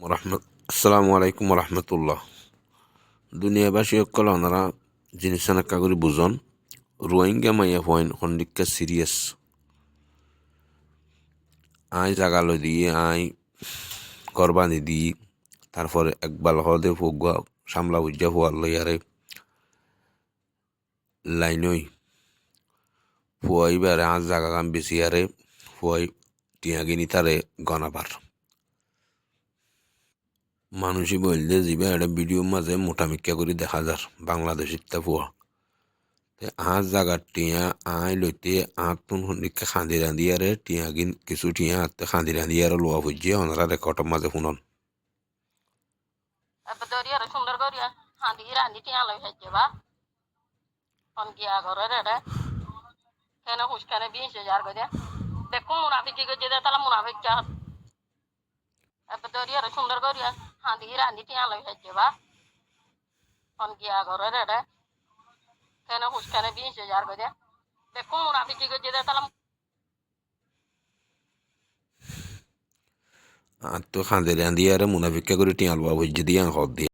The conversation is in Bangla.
আসসালামু আলাইকুম রহমতুল্লাহ। দুনিয়াবাসী সকল ওনারা জিনিস নাক্কা করে বুঝন রোহিঙ্গা মাইয়া পয়েন্ট খন্ডিকা সিরিয়াস আই জাগালো দিয়ে আই কোরবানি দিই তারপরে একবার হদে ফুগুয়া সামলা বুঝা ফুয়ার লইয়ারে লাইনই ফুয়াইবারে আজ জাগা কাম বেশি আরে ফুয়াই টিয়াগিনি তারে গনাবার মানুষই বললে যাবে একটা ভিডিওর মাঝে মোটামিক্কা করে দেখা যার বাংলাদেশের তা ফুয়া আজ জাগার টিয়া আই লইতে আতুন হন্ডিকে খাঁদি রাঁধি আরে টিয়া গিন কিছু টিয়া আত্তে খাঁদি রাঁধি আর লোয়া বুঝিয়ে ওনারা রেকর্ডের মাঝে শুনন সুন্দর করিয়া হাঁদি রাঁধি টিয়া লই খাইছে বা অন গিয়া ঘরে রে কেন হুসকানে 20,000 করে দেখুন মুনাফিকি করে যে তাহলে মুনাফিক যা সুন্দর করিয়া হাঁদি রাঁধি টিয়া লই খাইছে বা অন গিয়া ঘরে রে কেন হুসকানে 20,000 করে দেখুন মুনাফিকি করে যে তাহলে আত্তো খাঁদি রাঁধি আরে মুনাফিক্কা করে টিয়া লোয়া বুঝিয়ে দিয়ে হদ দিয়ে